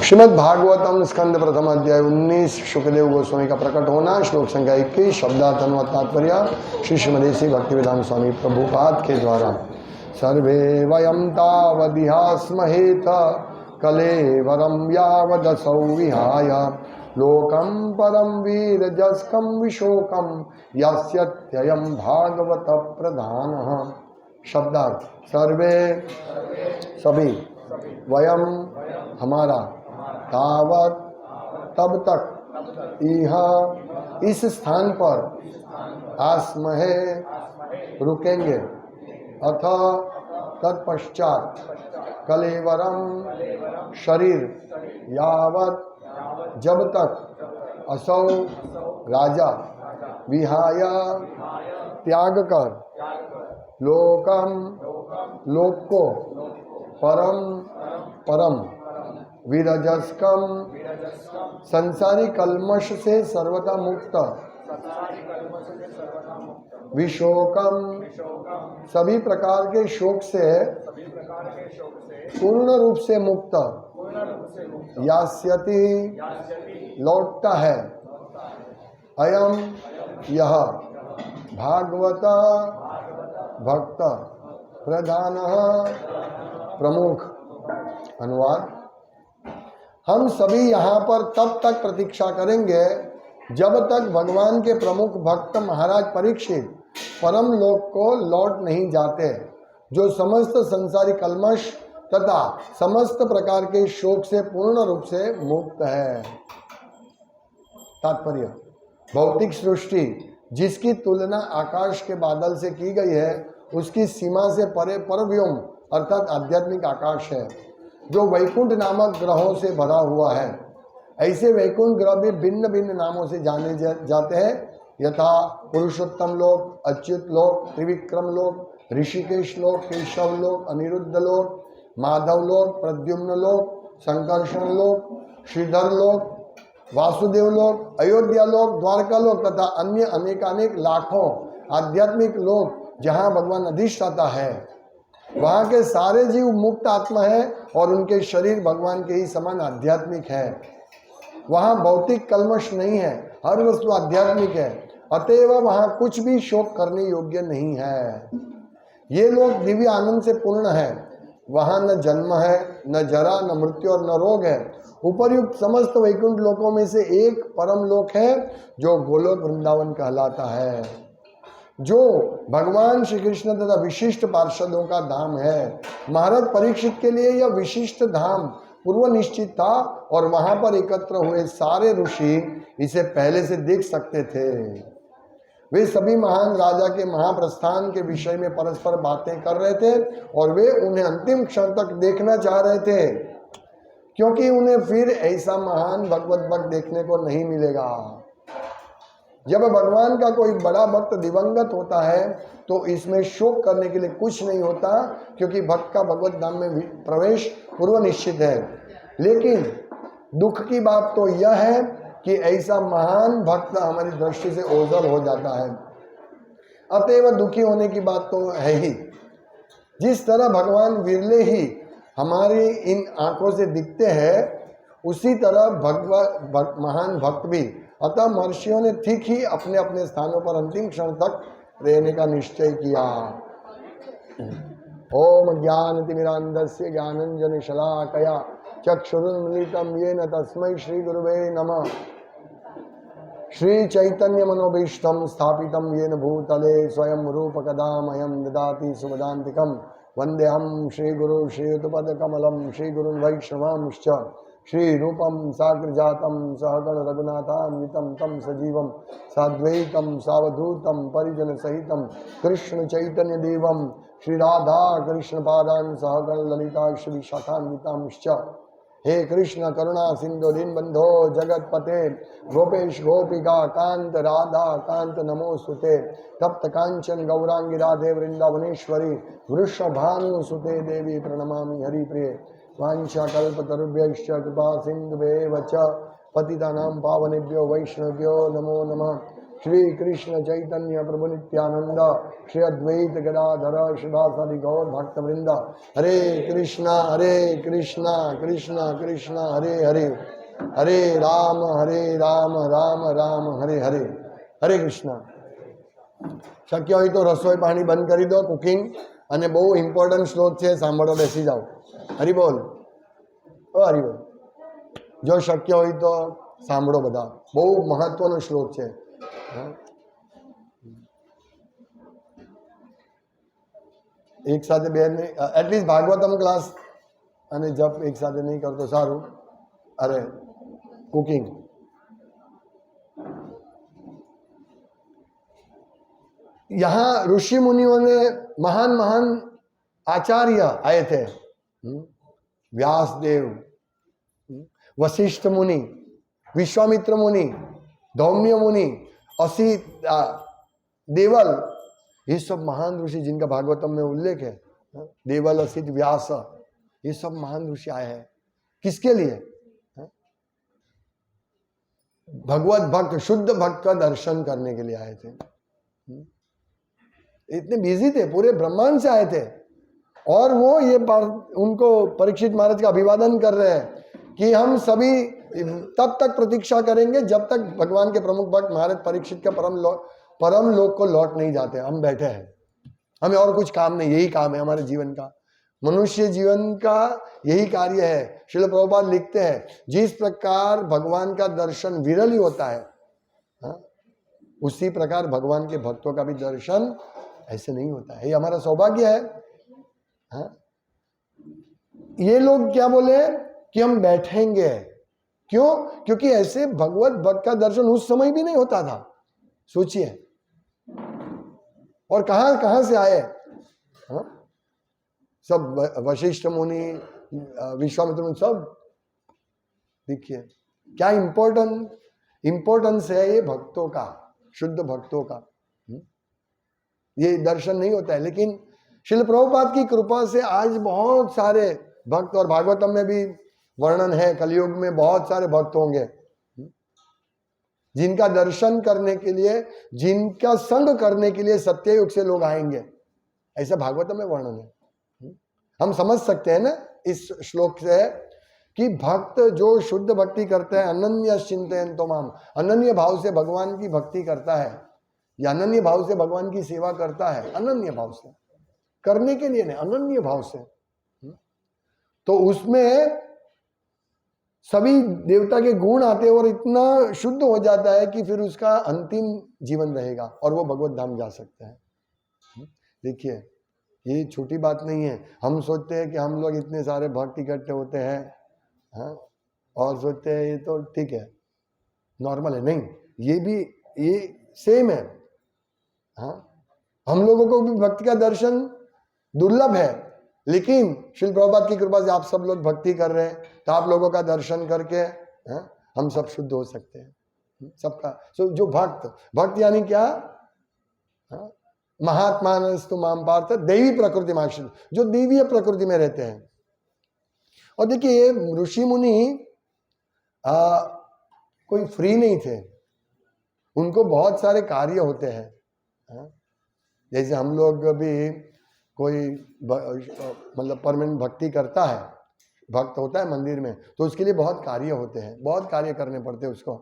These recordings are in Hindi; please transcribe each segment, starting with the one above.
श्रीमद् भागवतम स्कंद प्रथम अध्याय 19 शुकदेव गोस्वामी का प्रकट होना। श्लोक संख्या 21 शब्दार्थ अनुवाद तात्पर्य श्री श्रीमदेशी भक्तिवेदांत स्वामी प्रभुपाद के द्वारा। सर्वे वयं तावदिहास्महेत कलेवरं यावदसौ विहाय लोकं परम वीरजस्कं विशोकं यास्यत्ययं भागवत प्रधानः। शब्दार्थ सर्वे सभी, वयम हमारा, तावत तब तक, यह इस स्थान पर, आस्महे रुकेंगे, अथ तत्पश्चात, कलेवरम शरीर, यावत जब तक, असौ राजा, विहाय त्याग कर, लोकम लोक को, परम परम, विरजस्कम संसारी कल्मश से सर्वथा मुक्त, विशोकम सभी प्रकार के शोक से पूर्ण रूप से मुक्त, यास्यति लौटता है, अयम यह, भागवत भक्त, प्रधान प्रमुख। अनुवाद, हम सभी यहाँ पर तब तक प्रतीक्षा करेंगे जब तक भगवान के प्रमुख भक्त महाराज परीक्षित परम लोक को लौट नहीं जाते, जो समस्त संसारी कल्मश तथा समस्त प्रकार के शोक से पूर्ण रूप से मुक्त है। तात्पर्य, भौतिक सृष्टि जिसकी तुलना आकाश के बादल से की गई है, उसकी सीमा से परे परव्योम अर्थात आध्यात्मिक आकाश है, जो वैकुंठ नामक ग्रहों से भरा हुआ है। ऐसे वैकुंठ ग्रह भी भिन्न भिन्न नामों से जाने जाते हैं, यथा पुरुषोत्तम लोक, अच्युत लोक, त्रिविक्रम लोक, ऋषिकेश लोक, केशव लोक, अनिरुद्ध लोक, माधव लोक, प्रद्युम्न लोक, संकर्षण लोक, श्रीधर लोक, वासुदेव लोक, अयोध्या लोक, द्वारका लोक तथा अन्य अनेकानेक लाखों आध्यात्मिक लोक जहाँ भगवान अधिष्ठाता है। वहाँ के सारे जीव मुक्त आत्मा है और उनके शरीर भगवान के ही समान आध्यात्मिक है। वहाँ भौतिक कल्मश नहीं है, हर वस्तु आध्यात्मिक है, अतएव वहाँ कुछ भी शोक करने योग्य नहीं है। ये लोग दिव्य आनंद से पूर्ण है, वहाँ न जन्म है, न जरा, न मृत्यु और न रोग है। उपर्युक्त समस्त वैकुंठ लोकों में से एक परम लोक है जो गोलोक वृंदावन कहलाता है, जो भगवान श्री कृष्ण तथा विशिष्ट पार्षदों का धाम है। महाराज परीक्षित के लिए यह विशिष्ट धाम पूर्व निश्चित था और वहां पर एकत्र हुए सारे ऋषि इसे पहले से देख सकते थे। वे सभी महान राजा के महाप्रस्थान के विषय में परस्पर बातें कर रहे थे और वे उन्हें अंतिम क्षण तक देखना चाह रहे थे, क्योंकि उन्हें फिर ऐसा महान भगवत भक्त देखने को नहीं मिलेगा। जब भगवान का कोई बड़ा भक्त दिवंगत होता है तो इसमें शोक करने के लिए कुछ नहीं होता, क्योंकि भक्त का भगवत धाम में प्रवेश पूर्व निश्चित है। लेकिन दुख की बात तो यह है कि ऐसा महान भक्त हमारी दृष्टि से ओझल हो जाता है, अतएव दुखी होने की बात तो है ही। जिस तरह भगवान विरले ही हमारी इन आंखों से दिखते हैं, उसी तरह महान भक्त भी। अतः महर्षियों ने ठीक ही अपने अपने स्थानों पर अंतिम क्षण तक रहने का निश्चय किया। ओम ज्ञानतिमिरान्धस्य ज्ञानंजन शलाकया चक्षुरुन्मीलितं येन तस्मै श्री गुरुवे नमः। श्री चैतन्य मनोभीष्टं स्थापितं येन भूतले स्वयं रूप कदा मह्यं ददाति सुवदान्तिकं। वन्देऽहं श्रीगुरु श्रीयुतपदकमलं श्रीगुरुन् वैष्णवांश्च श्रीरूपं साग्रजातं सहगण रघुनाथान्वितं तं सजीवं साद्वैतं सावधूतं परिजनसहितं कृष्ण चैतन्य देवं श्रीराधा कृष्ण पादान् सहगण ललिता श्री शाखान्वितांश्च। हे कृष्ण करुणा सिंधु दीनबंधो जगतपते गोपेश गोपिका कांत राधा कांत नमोस्तुते। तप्त कांचन गौरांगी राधे वृंदावनेश्वरी वृषभानुसुते देवी प्रणमामि हरिप्रिये। वाञ्छाकल्पतरुभ्यश्च कृपा सिन्धुभ्येव च पतितानां पावनेभ्यो वैष्णवेभ्यो नमो नमः। श्री कृष्ण चैतन्य प्रभु नित्यानंद श्री अद्वैत गदाधर शिवासादि गौर भक्त वृंद। हरे कृष्णा कृष्णा कृष्णा हरे हरे, हरे राम राम राम हरे हरे। हरे कृष्णा। शक्य હોય તો રસોઈ પાણી બંધ કરી દો, કુકિંગ, અને બહુ ઇમ્પોર્ટન્ટ શ્લોક છે, સાંભળો, બેસી જાઓ. હરિબોલ, ઓ હરિબોલ. જો શક્ય હોય તો સાંભળો બધા, બહુ મહત્વનો શ્લોક છે. એક સાથે બે નહીં, એટલીસ્ટ ભાગવતમ ક્લાસ અને જપ એક સાથે નહીં કરતો સારું. અરે कुकिंग, यहाँ ऋषि मुनियों ने महान महान आचार्य आए थे, व्यास देव, वशिष्ठ मुनि, विश्वामित्र मुनि, धौम्य मुनि, असित, देवल, ये सब महान ऋषि जिनका भागवतम में उल्लेख है। देवल, असित, व्यास, ये सब महान ऋषि आए हैं। किसके लिए? भगवत भक्त, शुद्ध भक्त का दर्शन करने के लिए आए थे। इतने बिजी थे, पूरे ब्रह्मांड से आए थे, और वो ये उनको परीक्षित महाराज का अभिवादन कर रहे हैं कि हम सभी तब तक प्रतीक्षा करेंगे जब तक भगवान के प्रमुख भक्त महाराज परीक्षित का परम लोक को लौट नहीं जाते। हम बैठे हैं, हमें और कुछ काम नहीं, यही काम है हमारे जीवन का, मनुष्य जीवन का यही कार्य है। श्रील प्रभुपाद लिखते हैं, जिस प्रकार भगवान का दर्शन विरल ही होता है, उसी प्रकार भगवान के भक्तों का भी दर्शन ऐसे नहीं होता है। ये हमारा सौभाग्य है। ये लोग क्या बोले कि हम बैठेंगे, क्यों? क्योंकि ऐसे भगवत भक्त का दर्शन उस समय भी नहीं होता था। सोचिए, और कहां कहां से आए, सब वशिष्ठ मुनि, विश्वामित्र मुनि, सब देखिए क्या इंपॉर्टेंस है ये भक्तों का, शुद्ध भक्तों का। ये दर्शन नहीं होता है, लेकिन श्रील प्रभुपाद की कृपा से आज बहुत सारे भक्त, और भागवतम में भी वर्णन है, कलयुग में बहुत सारे भक्त होंगे जिनका दर्शन करने के लिए, जिनका संग करने के लिए सत्ययुग से लोग आएंगे, ऐसा भागवतम में वर्णन है। हम समझ सकते हैं ना इस श्लोक से कि भक्त जो शुद्ध भक्ति करता है, अनन्य चिंतयन्तो माम, अनन्य भाव से भगवान की भक्ति करता है, या अनन्य भाव से भगवान की सेवा करता है, अनन्य भाव से करने के लिए नहीं, अनन्य भाव से, तो उसमें सभी देवता के गुण आते हैं और इतना शुद्ध हो जाता है कि फिर उसका अंतिम जीवन रहेगा और वो भगवत धाम जा सकता है। देखिए, ये छोटी बात नहीं है। हम सोचते हैं कि हम लोग इतने सारे भक्त इकट्ठे होते हैं, और सोचते हैं ये तो ठीक है, नॉर्मल है। नहीं, ये भी ये सेम है। हम लोगों को भी भक्ति का दर्शन दुर्लभ है, लेकिन श्रील प्रभुपाद की कृपा से आप सब लोग भक्ति कर रहे हैं, तो आप लोगों का दर्शन करके हम सब शुद्ध हो सकते हैं, सबका। जो भक्त यानी क्या? महात्मानस्तु माम पार्थ दैवी प्रकृति माश्रित, जो दैवीय प्रकृति में रहते हैं। और देखिए, ये ऋषि मुनि कोई फ्री नहीं थे, उनको बहुत सारे कार्य होते हैं। जैसे हम लोग भी कोई मतलब परमानेंट भक्ति करता है, भक्त होता है मंदिर में, तो उसके लिए बहुत कार्य होते हैं, बहुत कार्य करने पड़ते हैं उसको।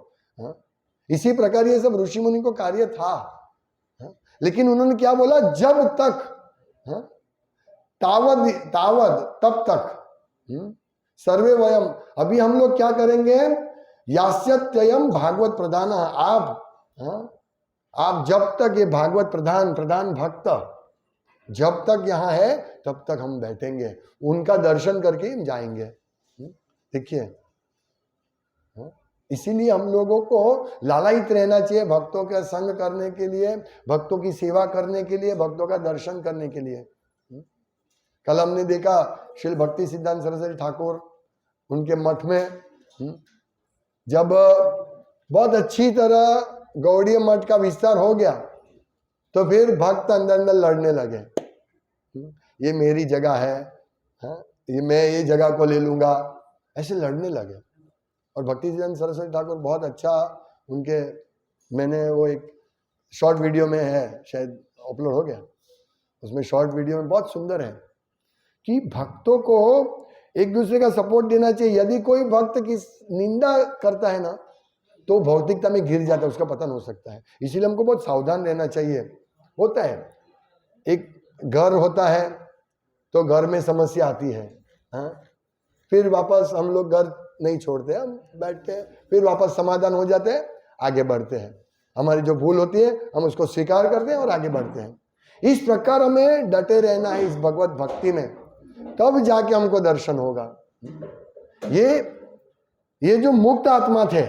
इसी प्रकार ये सब ऋषि मुनि को कार्य था, लेकिन उन्होंने क्या बोला? जब तक तावद तब तक सर्वे वयम। अभी हम लोग क्या करेंगे? यास्यत्ययम भागवत प्रधान। आप जब तक ये भागवत प्रधान भक्त जब तक यहाँ है, तब तक हम बैठेंगे, उनका दर्शन करके हम जाएंगे। देखिए, इसीलिए हम लोगों को लालायित रहना चाहिए भक्तों का संग करने के लिए, भक्तों की सेवा करने के लिए, भक्तों का दर्शन करने के लिए। कल हमने देखा श्री भक्ति सिद्धांत सरस्वती ठाकुर, उनके मठ में जब बहुत अच्छी तरह गौड़ीय मठ का विस्तार हो गया, तो फिर भक्त अंदर अंदर लड़ने लगे, ये मेरी जगह है, ये मैं ये जगह को ले लूंगा, ऐसे लड़ने लगे। और भक्ति सिद्धांत सरस्वती ठाकुर बहुत अच्छा, उनके मैंने वो एक शॉर्ट वीडियो में है, शायद अपलोड हो गया, उसमें शॉर्ट वीडियो में बहुत सुंदर है कि भक्तों को एक दूसरे का सपोर्ट देना चाहिए। यदि कोई भक्त की निंदा करता है ना तो भौतिकता में गिर जाता है, उसका पतन हो सकता है। इसीलिए हमको बहुत सावधान रहना चाहिए। होता है, एक घर होता है तो घर में समस्या आती है, हाँ? फिर वापस हम लोग घर नहीं छोड़ते, हम बैठते हैं, फिर वापस समाधान हो जाते हैं, आगे बढ़ते हैं। हमारी जो भूल होती है हम उसको स्वीकार करते हैं और आगे बढ़ते हैं। इस प्रकार हमें डटे रहना है इस भगवत भक्ति में, तब जाके हमको दर्शन होगा। ये जो मुक्त आत्मा थे,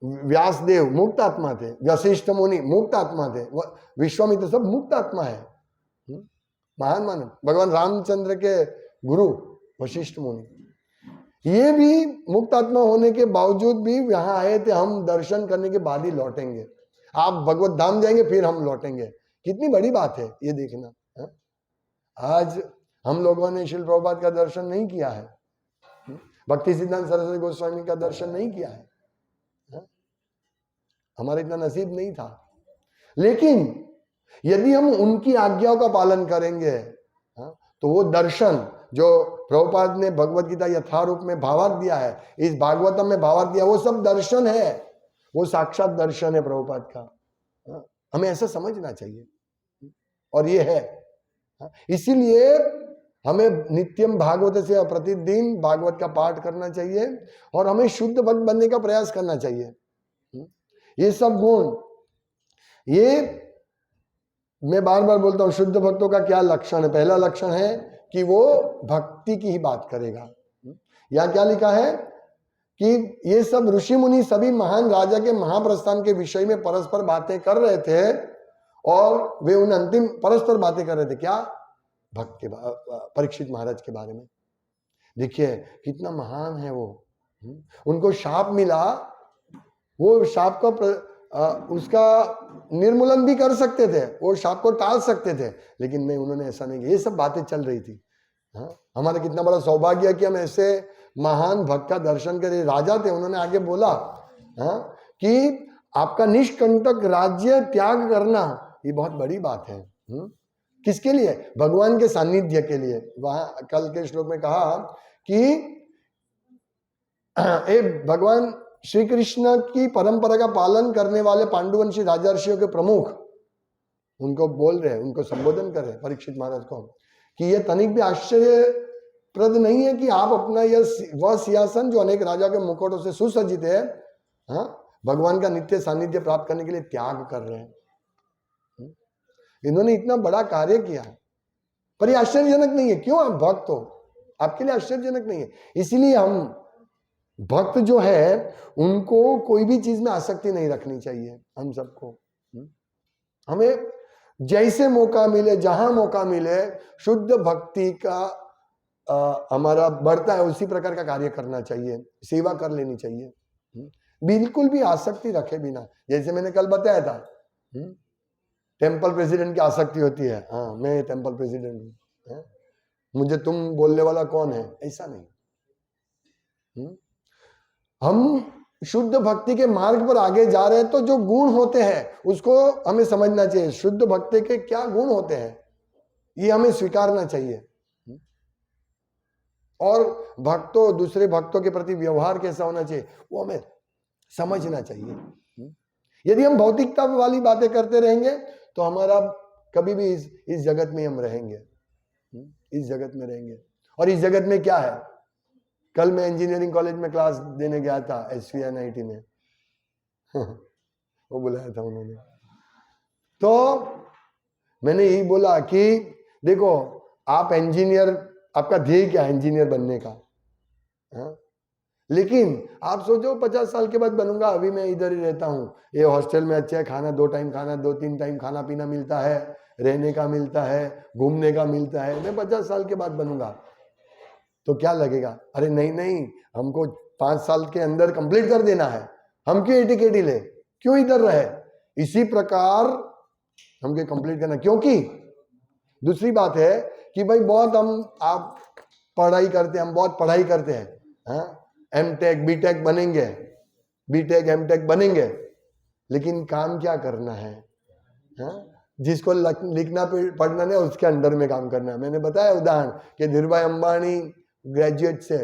व्यासदेव मुक्त आत्मा थे, वशिष्ठ मुनि मुक्त आत्मा थे, विश्वामित्र सब मुक्त आत्मा है, महान मानव। भगवान रामचंद्र के गुरु वशिष्ठ मुनि, ये भी मुक्त आत्मा होने के बावजूद भी यहाँ आए थे। हम दर्शन करने के बाद ही लौटेंगे। आप भगवत धाम जाएंगे फिर हम लौटेंगे। कितनी बड़ी बात है ये देखना, है? आज हम लोगों ने श्रील प्रभुपाद का दर्शन नहीं किया है, भक्ति सिद्धांत सरस्वती गोस्वामी का दर्शन नहीं किया है, हमारा इतना नसीब नहीं था। लेकिन यदि हम उनकी आज्ञाओं का पालन करेंगे, तो वो दर्शन जो प्रभुपाद ने भगवत गीता यथारूप में भावार्थ दिया है, इस भागवतम में भावार्थ दिया, वो सब दर्शन है, वो साक्षात दर्शन है प्रभुपाद का। हमें ऐसा समझना चाहिए और ये है। इसीलिए हमें नित्यम भागवत से प्रतिदिन भागवत का पाठ करना चाहिए और हमें शुद्ध भक्त बनने का प्रयास करना चाहिए। ये सब गुण, ये मैं बार बार बोलता हूं, शुद्ध भक्तों का क्या लक्षण है? पहला लक्षण है कि वो भक्ति की ही बात करेगा। यहां क्या लिखा है कि ये सब ऋषि मुनि सभी महान राजा के महाप्रस्थान के विषय में परस्पर बातें कर रहे थे और वे उन अंतिम परस्पर बातें कर रहे थे। क्या? भक्त के परीक्षित महाराज के बारे में। देखिए कितना महान है वो। उनको शाप मिला, वो शाप का उसका निर्मूलन भी कर सकते थे, वो शाप को टाल सकते थे, लेकिन नहीं, उन्होंने ऐसा नहीं किया। ये सब बातें चल रही थी। हमारा कितना बड़ा सौभाग्य है कि हम ऐसे महान भक्त का दर्शन करें। राजा थे, उन्होंने आगे बोला कि आपका निष्कंटक राज्य त्याग करना ये बहुत बड़ी बात है। किसके लिए? भगवान के सानिध्य के लिए। वहां कल के श्लोक में कहा कि भगवान श्री कृष्ण की परंपरा का पालन करने वाले पांडुवंशी राजर्षियों के प्रमुख उनको बोल रहे हैं, उनको संबोधन कर रहे हैं परीक्षित महाराज को, कि यह तनिक भी आश्चर्यप्रद नहीं है कि आप अपना वह सिंहासन जो अनेक राजा के मुकुटों से सुसज्जित है, भगवान का नित्य सानिध्य प्राप्त करने के लिए त्याग कर रहे हैं। इन्होंने इतना बड़ा कार्य किया, पर यह आश्चर्यजनक नहीं है। क्यों? आप भक्त हो, आपके लिए आश्चर्यजनक नहीं है। इसीलिए हम भक्त जो है उनको कोई भी चीज में आसक्ति नहीं रखनी चाहिए। हम सबको, हमें जैसे मौका मिले, जहां मौका मिले, शुद्ध भक्ति का हमारा बढ़ता है उसी प्रकार का कार्य करना चाहिए, सेवा कर लेनी चाहिए, बिल्कुल भी आसक्ति रखे बिना। जैसे मैंने कल बताया था, टेम्पल प्रेसिडेंट की आसक्ति होती है, हाँ मैं टेम्पल प्रेसिडेंट हूं, मुझे तुम बोलने वाला कौन है, ऐसा नहीं। हम शुद्ध भक्ति के मार्ग पर आगे जा रहे हैं तो जो गुण होते हैं उसको हमें समझना चाहिए। शुद्ध भक्ति के क्या गुण होते हैं ये हमें स्वीकारना चाहिए, और भक्तों, दूसरे भक्तों के प्रति व्यवहार कैसा होना चाहिए वो हमें समझना चाहिए। यदि हम भौतिकता वाली बातें करते रहेंगे तो हमारा कभी भी इस जगत में हम रहेंगे, इस जगत में रहेंगे। और इस जगत में क्या है? कल मैं इंजीनियरिंग कॉलेज में क्लास देने गया था, SVNIT में वो बुलाया था उन्होंने, तो मैंने यही बोला कि देखो आप इंजीनियर, आपका ध्येय क्या है? इंजीनियर बनने का, लेकिन आप सोचो 50 साल के बाद बनूंगा, अभी मैं इधर ही रहता हूँ, ये हॉस्टल में अच्छा है, खाना 2 टाइम खाना, 2-3 टाइम खाना पीना मिलता है, रहने का मिलता है, घूमने का मिलता है, मैं 50 साल के बाद बनूंगा तो क्या लगेगा? अरे नहीं नहीं, हमको 5 साल के अंदर कंप्लीट कर देना है, हम क्यों एटीकेटी ले, क्यों इधर रहे? इसी प्रकार हमको कंप्लीट करना। क्योंकि दूसरी बात है कि भाई बहुत आप पढ़ाई करते हैं, हम बहुत पढ़ाई करते हैं, M.Tech B.Tech बनेंगे, B.Tech M.Tech बनेंगे, लेकिन काम क्या करना है? जिसको लिखना पढ़ना नहीं उसके अंडर में काम करना है। मैंने बताया उदाहरण कि धीरूभाई अंबानी ग्रेजुएट से,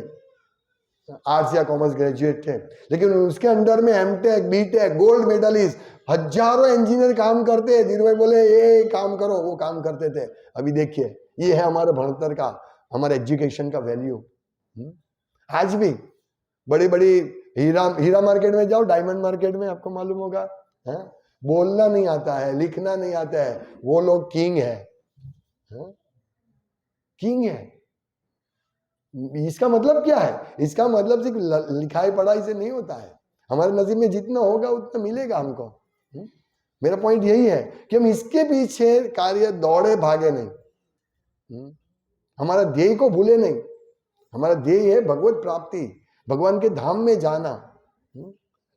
आर्ट्स या कॉमर्स ग्रेजुएट थे, लेकिन उसके अंडर में एमटेक, बीटेक, गोल्ड मेडलिस्ट, हजारों इंजीनियर काम करते हैं। धीरूभाई बोले ये काम करो, वो काम करते थे। अभी देखिए ये है हमारे भणतर का, हमारे एजुकेशन का वैल्यू। आज भी बड़ी बड़ी हीरा मार्केट में जाओ, डायमंड मार्केट में, आपको मालूम होगा, बोलना नहीं आता है, लिखना नहीं आता है, वो लोग किंग है, किंग है। इसका मतलब क्या है? इसका मतलब सिर्फ लिखाई पढ़ाई से नहीं होता है। हमारे नसीब में जितना होगा उतना मिलेगा हमको। मेरा पॉइंट यही है कि हम इसके पीछे कार्य दौड़े भागे नहीं, हमारा ध्येय को भूले नहीं। हमारा ध्येय है भगवत प्राप्ति, भगवान के धाम में जाना।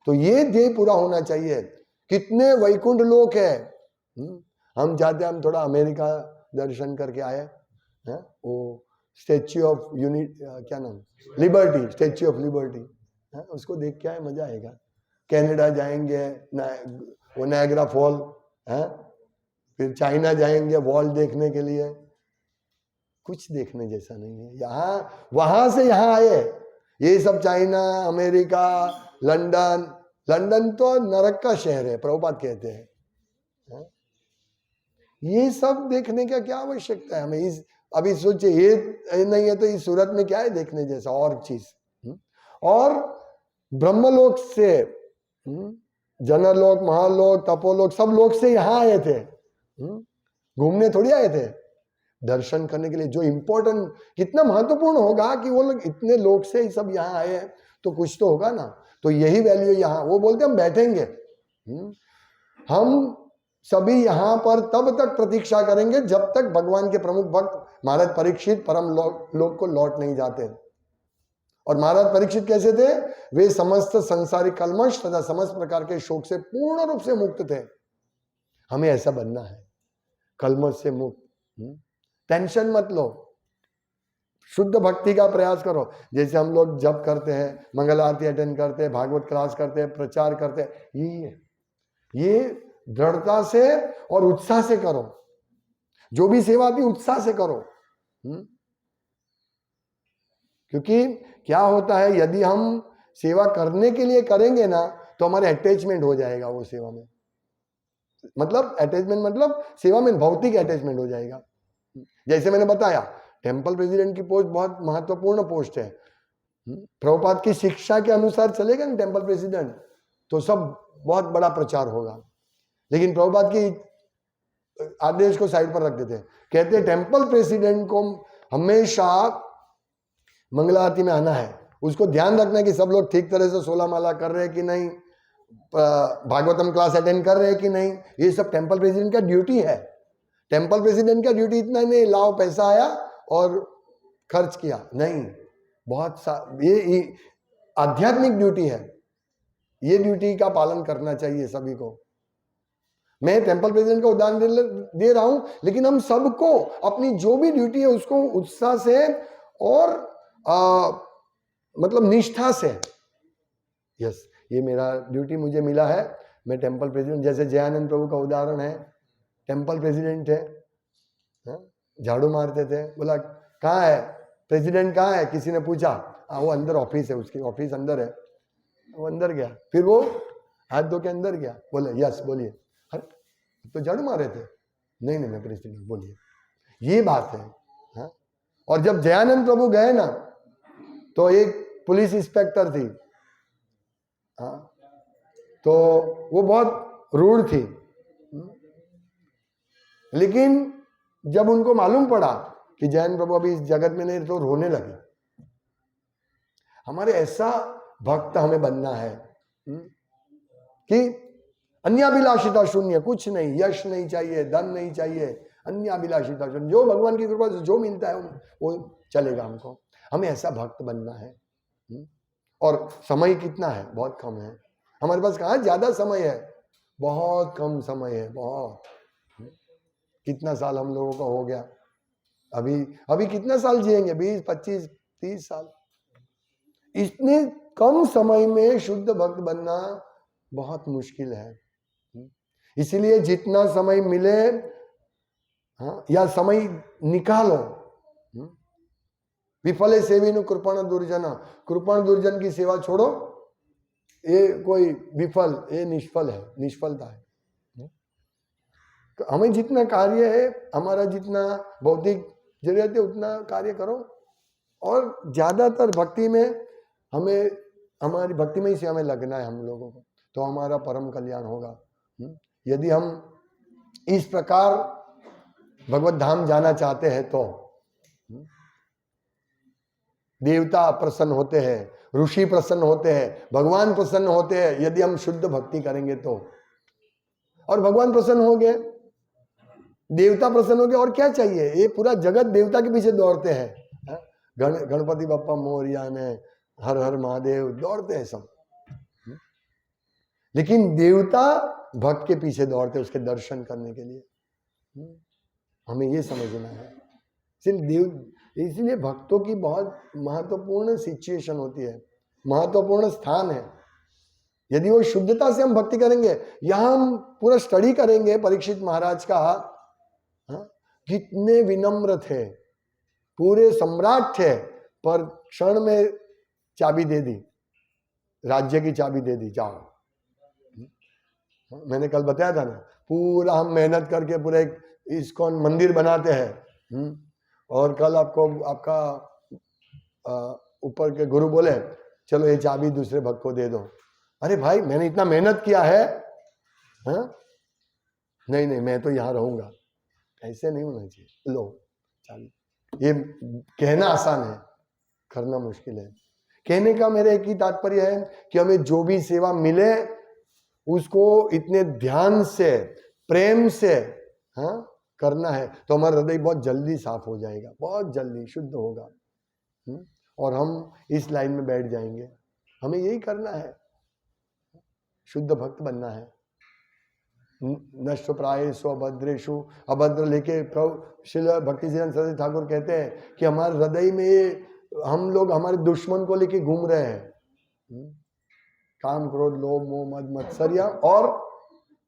तो ये ध्येय पूरा होना चाहिए। कितने वैकुंठ लोक है, हम चाहते हैं हम थोड़ा अमेरिका दर्शन करके आए, वो स्टेच्यू ऑफ यूनिट, क्या नाम, लिबर्टी, स्टेच्यू ऑफ लिबर्टी, उसको देख के आए, मजा आएगा। कनाडा जाएंगे, वो नायग्रा फॉल, फिर चाइना जाएंगे वॉल देखने के लिए। कुछ देखने जैसा नहीं है। यहाँ वहां से यहाँ आए, ये सब चाइना, अमेरिका, लंदन, लंदन तो नरक का शहर है, प्रभुपाद कहते हैं। ये सब देखने का क्या आवश्यकता है हमें? इस अभी सोचिए ये नहीं है तो इस सूरत में क्या है देखने जैसा और चीज? और ब्रह्मलोक से, जनरलोक, महालोक, तपोलोक, सब लोक से यहाँ आए थे। घूमने थोड़ी आए थे, दर्शन करने के लिए। जो इंपॉर्टेंट, कितना महत्वपूर्ण होगा कि वो लोग इतने लोग से सब यहाँ आए हैं, तो कुछ तो होगा ना। तो यही वैल्यू यहाँ, वो बोलते हम बैठेंगे, हम सभी यहाँ पर तब तक प्रतीक्षा करेंगे जब तक भगवान के प्रमुख भक्त महाराज परीक्षित परम लोक को लौट नहीं जाते। और महाराज परीक्षित कैसे थे? वे समस्त संसारिक कलमश तथा समस्त प्रकार के शोक से पूर्ण रूप से मुक्त थे। हमें ऐसा बनना है, कलमश से मुक्त। टेंशन मत लो, शुद्ध भक्ति का प्रयास करो। जैसे हम लोग जप करते हैं, मंगल आरती अटेंड करते हैं, भागवत क्लास करते हैं, प्रचार करते हैं, यही है। ये दृढ़ता से और उत्साह से करो। जो भी सेवा भी उत्साह से करो। क्योंकि क्या होता है, यदि हम सेवा करने के लिए करेंगे ना तो हमारे अटैचमेंट हो जाएगा वो सेवा में। मतलब अटैचमेंट मतलब सेवा में भौतिक अटैचमेंट हो जाएगा। जैसे मैंने बताया, टेम्पल प्रेसिडेंट की पोस्ट बहुत महत्वपूर्ण पोस्ट है। प्रभुपाद की शिक्षा के अनुसार चलेगा ना टेम्पल प्रेसिडेंट, तो सब बहुत बड़ा प्रचार होगा। लेकिन प्रभुपाद की आदेश को साइड पर रख देते हैं, कहते हैं टेम्पल प्रेसिडेंट को हमेशा मंगला आरती में आना है, उसको ध्यान रखना है कि सब लोग ठीक तरह से 16 माला कर रहे हैं कि नहीं, भागवतम क्लास अटेंड कर रहे हैं कि नहीं। ये सब टेम्पल प्रेसिडेंट का ड्यूटी है। टेम्पल प्रेसिडेंट का ड्यूटी इतना नहीं लाओ पैसा आया और खर्च किया, नहीं। बहुत ये आध्यात्मिक ड्यूटी है। ये ड्यूटी का पालन करना चाहिए सभी को। मैं टेम्पल प्रेसिडेंट का उदाहरण दे रहा हूं, लेकिन हम सबको अपनी जो भी ड्यूटी है उसको उत्साह से और मतलब निष्ठा से, यस ये मेरा ड्यूटी मुझे मिला है, मैं टेम्पल प्रेसिडेंट। जैसे जयानंद प्रभु का उदाहरण है, टेम्पल प्रेसिडेंट है, झाड़ू मारते थे, बोला कहाँ है प्रेसिडेंट, कहाँ है, किसी ने पूछा, वो अंदर ऑफिस है, उसकी ऑफिस अंदर है। वो अंदर गया, फिर वो हाथ धो के अंदर गया, बोले यस बोलिए, अरे तो झाड़ू मारे थे, नहीं मैं प्रेसिडेंट, बोलिए। ये बात है। हाँ? और जब जयानंद प्रभु गए ना, तो एक पुलिस इंस्पेक्टर थी, हाँ, तो वो बहुत रूड थी, लेकिन जब उनको मालूम पड़ा कि जैन प्रभु अभी इस जगत में नहीं, तो रोने लगे। हमारे ऐसा भक्त हमें बनना है कि अन्याभिलाषिता शून्य, कुछ नहीं, यश नहीं चाहिए, धन नहीं चाहिए, अन्याभिलाषिता शून्य, जो भगवान की कृपा से जो मिलता है वो चलेगा हमको। हमें ऐसा भक्त बनना है। और समय कितना है? बहुत कम है हमारे पास। कहाँ ज्यादा समय है, बहुत कम समय है, बहुत। कितना साल हम लोगों का हो गया, अभी कितना साल जिएंगे, 20, 25, 30 साल। इतने कम समय में शुद्ध भक्त बनना बहुत मुश्किल है। इसीलिए जितना समय मिले, हाँ, या समय निकालो। विफले सेविनु कृपण दुर्जन, कृपण दुर्जन की सेवा छोड़ो, ये कोई विफल, ये निष्फल है, निष्फलता है। तो हमें जितना कार्य है, हमारा जितना भौतिक जरूरत है उतना कार्य करो, और ज्यादातर भक्ति में हमें, हमारी भक्ति में ही से हमें लगना है हम लोगों को, तो हमारा परम कल्याण होगा। यदि हम इस प्रकार भगवत धाम जाना चाहते हैं तो देवता प्रसन्न होते हैं, ऋषि प्रसन्न होते हैं, भगवान प्रसन्न होते हैं यदि हम शुद्ध भक्ति करेंगे तो। और भगवान प्रसन्न हो गए, देवता प्रसन्न हो गए, और क्या चाहिए? ये पूरा जगत देवता के पीछे दौड़ते हैं। गणपति बप्पा मोरिया ने हर हर महादेव दौड़ते हैं सब, लेकिन देवता भक्त के पीछे दौड़ते हैं उसके दर्शन करने के लिए। हमें ये समझना है। इसलिए भक्तों की बहुत महत्वपूर्ण सिचुएशन होती है, महत्वपूर्ण स्थान है। यदि वो शुद्धता से हम भक्ति करेंगे, यहां हम पूरा स्टडी करेंगे परीक्षित महाराज का, कितने विनम्र थे, पूरे सम्राट थे, पर क्षण में चाबी दे दी, राज्य की चाबी दे दी, जाओ। मैंने कल बताया था ना, पूरा हम मेहनत करके पूरा एक इस्कॉन मंदिर बनाते हैं, और कल आपको आपका ऊपर के गुरु बोले चलो ये चाबी दूसरे भक्त को दे दो। अरे भाई मैंने इतना मेहनत किया है, नहीं नहीं मैं तो यहां रहूंगा, ऐसे नहीं होना चाहिए। लो चाबी। ये कहना आसान है, करना मुश्किल है। कहने का मेरा एक ही तात्पर्य है कि हमें जो भी सेवा मिले उसको इतने ध्यान से, प्रेम से करना है, तो हमारा हृदय बहुत जल्दी साफ हो जाएगा, बहुत जल्दी शुद्ध होगा, और हम इस लाइन में बैठ जाएंगे। हमें यही करना है, शुद्ध भक्त बनना है। नष्ट प्रायेषु अभद्रेषु, अभद्र लेके प्रभु श्रील भक्ति सिद्धांत सरस्वती ठाकुर कहते हैं कि हमारे हृदय में हम लोग हमारे दुश्मन को लेके घूम रहे हैं, काम क्रोध लोभ मोह मद मत्सर्य और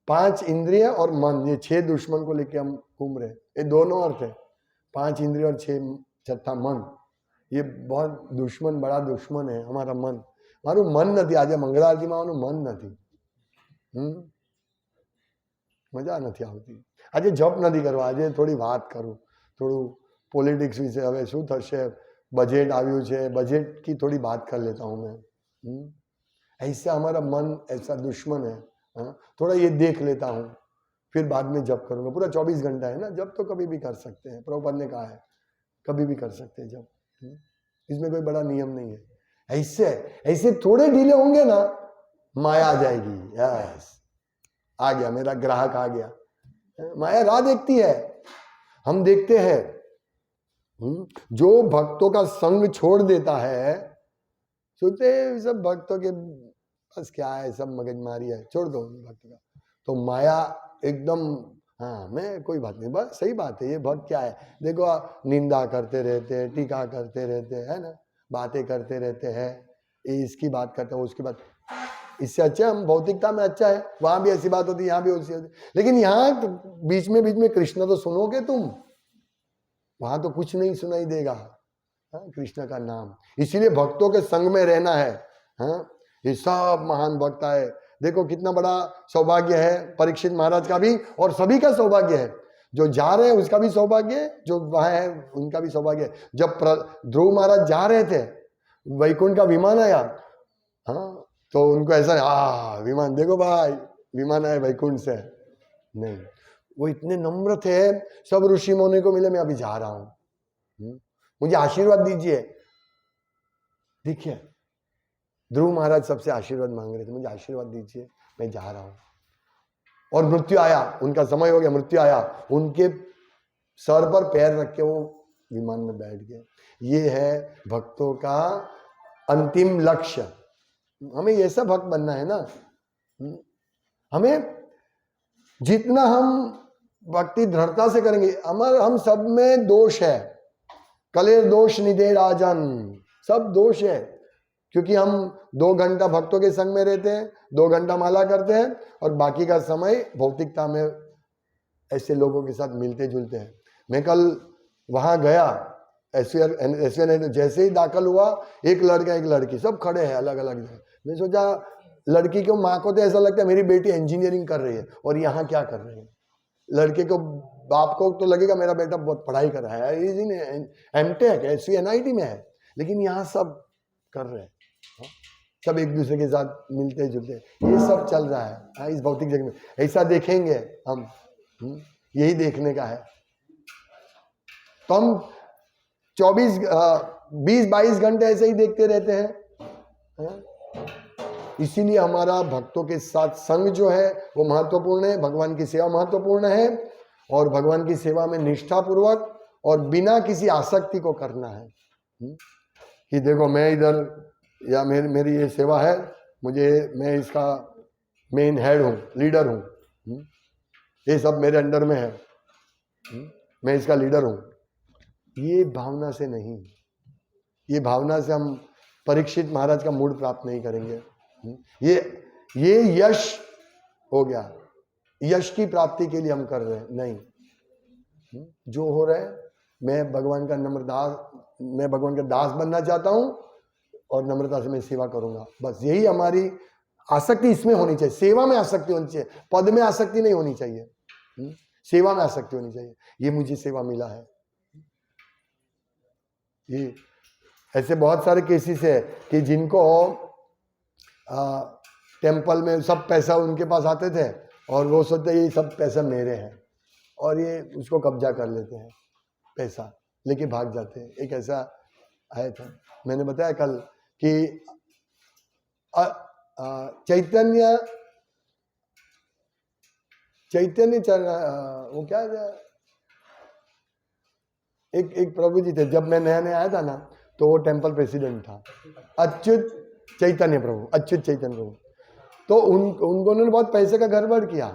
5 इंद्रिय और मन, ये 6 दुश्मन को लेके हम घूम रहे हैं। ये दोनों अर्थ है, 5 इंद्रिय और 6 छठा मन। ये बहुत दुश्मन, बड़ा दुश्मन है हमारा मन। मारू मन नहीं, आज मंगला आरती में मन नहीं, મજા નથી આવતી। આજે જપ નથી કરવા, આજે થોડી વાત કરું, થોડું પોલિટિક્સ વિશે। હવે શું થશે, બજેટ આવ્યું છે, બજેટ की थोड़ी बात कर लेता हूँ मैं। ऐसे हमारा मन ऐसा दुश्मन है, थोड़ा ये देख लेता हूँ, फिर बाद में जप करूँगा। पूरा 24 घंटा है ना, जप तो कभी भी कर सकते हैं, प्रभुपाद ने कहा है कभी भी कर सकते हैं जप, इसमें कोई बड़ा नियम नहीं है। ऐसे ऐसे थोड़े ढीले होंगे ना, माया आ जाएगी। यस, आ गया मेरा ग्राहक, आ गया। माया राह देखती है, हम देखते हैं। जो भक्तों का संग छोड़ देता है, सोचते सब भक्तों के बस क्या है, सब मगजमारी है, छोड़ दो भक्त का। तो माया एकदम, हाँ मैं कोई बात नहीं, बस सही बात है। ये भक्त क्या है, देखो निंदा करते रहते हैं, टीका करते रहते हैं ना, बातें करते रहते हैं, इसकी बात करते हैं, उसकी बात। इससे अच्छा हम भौतिकता में अच्छा है, वहां भी ऐसी बात होती है, यहाँ भी ऐसी होती है, लेकिन यहाँ बीच में कृष्ण तो सुनोगे तुम, वहां तो कुछ नहीं सुनाई देगा कृष्ण का नाम। इसीलिए भक्तों के संग में रहना है। ये सब महान भक्त आए, देखो कितना बड़ा सौभाग्य है परीक्षित महाराज का भी, और सभी का सौभाग्य है। जो जा रहे हैं उसका भी सौभाग्य है, जो वहां है उनका भी सौभाग्य है। जब ध्रुव महाराज जा रहे थे, वैकुंठ का विमान आया, तो उनको ऐसा विमान देखो भाई, विमान आया वैकुंठ से, नहीं, वो इतने नम्र थे। सब ऋषि मुनि को मिले, मैं अभी जा रहा हूं, मुझे आशीर्वाद दीजिए। देखिए ध्रुव महाराज सबसे आशीर्वाद मांग रहे थे, मुझे आशीर्वाद दीजिए, मैं जा रहा हूं। और मृत्यु आया, उनका समय हो गया, मृत्यु आया, उनके सर पर पैर रख के वो विमान में बैठ गए। ये है भक्तों का अंतिम लक्ष्य। हमें ऐसा भक्त बनना है ना। हमें जितना हम भक्ति दृढ़ता से करेंगे, हम सब में दोष है, कलेर दोष निधे राजन, सब दोष है। क्योंकि हम 2 घंटा भक्तों के संग में रहते हैं, 2 घंटा माला करते हैं और बाकी का समय भौतिकता में ऐसे लोगों के साथ मिलते जुलते हैं। मैं कल वहां गया एसवीएन, जैसे ही दाखिल हुआ, एक लड़का एक लड़की सब खड़े हैं अलग अलग जगह। मैं सोचा लड़की को, माँ को तो ऐसा लगता है मेरी बेटी इंजीनियरिंग कर रही है और यहाँ क्या कर रही है। लड़के को, बाप को तो लगेगा मेरा बेटा बहुत पढ़ाई कर रहा है, एमटेक एसवीएनआईटी में है, लेकिन यहाँ सब कर रहे हैं, सब एक दूसरे के साथ मिलते जुलते, ये सब चल रहा है इस भौतिक जगत में। ऐसा देखेंगे हम, यही देखने का है। तो हम 20-22 घंटे ऐसे ही देखते रहते हैं। इसीलिए हमारा भक्तों के साथ संग जो है वो महत्वपूर्ण है, भगवान की सेवा महत्वपूर्ण है, और भगवान की सेवा में निष्ठापूर्वक और बिना किसी आसक्ति को करना है। कि देखो मैं इधर, या मेरी ये सेवा है, मैं इसका मेन हेड हूँ, लीडर हूँ, ये सब मेरे अंडर में है, मैं इसका लीडर हूँ। ये भावना से नहीं, ये भावना से हम परीक्षित महाराज का मूड प्राप्त नहीं करेंगे। ये यश हो गया, यश की प्राप्ति के लिए हम कर रहे हैं, नहीं। जो हो रहा है, मैं भगवान का मैं भगवान का दास बनना चाहता हूं और नम्रता से मैं सेवा करूंगा, बस यही हमारी आसक्ति इसमें होनी चाहिए। सेवा में आसक्ति होनी चाहिए, पद में आसक्ति नहीं होनी चाहिए, सेवा में आसक्ति होनी चाहिए। ये मुझे सेवा मिला है। ये ऐसे बहुत सारे केसेस है कि जिनको टेम्पल में सब पैसा उनके पास आते थे और वो सोचते ये सब पैसा मेरे हैं, और ये उसको कब्जा कर लेते हैं, पैसा लेके भाग जाते हैं। एक ऐसा आया था, मैंने बताया कल कि चैतन्य वो क्या है, एक प्रभु जी थे, जब मैं नया नया आया था ना, तो वो टेम्पल प्रेसिडेंट था, अच्युत चैतन्य प्रभु। तो उन्होंने बहुत पैसे का गड़बड़ किया।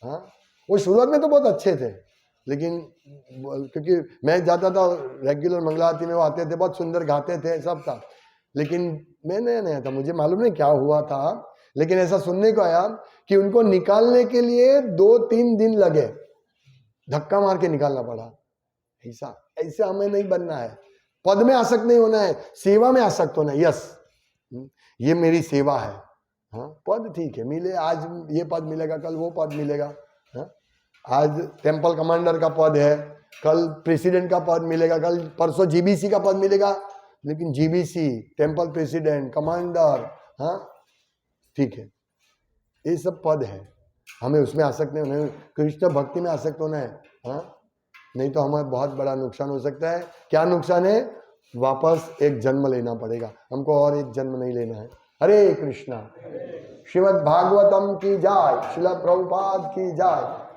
हाँ, वो शुरुआत में तो बहुत अच्छे थे, लेकिन क्योंकि मैं जाता था रेगुलर मंगला आरती में, वो आते थे, बहुत सुंदर गाते थे, सब था, लेकिन मैं नया था, मुझे मालूम नहीं क्या हुआ था, लेकिन ऐसा सुनने को आया कि उनको निकालने के लिए 2-3 दिन लगे, धक्का मार के निकालना पड़ा। ऐसा हमें नहीं बनना है, पद में आसक्त नहीं होना है, सेवा में आसक्त होना है। यस, ये मेरी सेवा है। हाँ, पद ठीक है, मिले, आज ये पद मिलेगा, कल वो पद मिलेगा। हाँ, आज टेम्पल कमांडर का पद है, कल प्रेसिडेंट का पद मिलेगा, कल परसों जीबीसी का पद मिलेगा, लेकिन जीबीसी, टेम्पल प्रेसिडेंट, कमांडर, हाँ ठीक है, ये सब पद है, हमें उसमें आसक्त नहीं होना है, कृष्ण भक्ति में आसक्त होना है। हाँ, नहीं तो हमें बहुत बड़ा नुकसान हो सकता है। क्या नुकसान है? वापस एक जन्म लेना पड़ेगा हमको, और एक जन्म नहीं लेना है। हरे कृष्णा। श्रीमद् भागवतम की जय, श्रील प्रभुपाद की जय।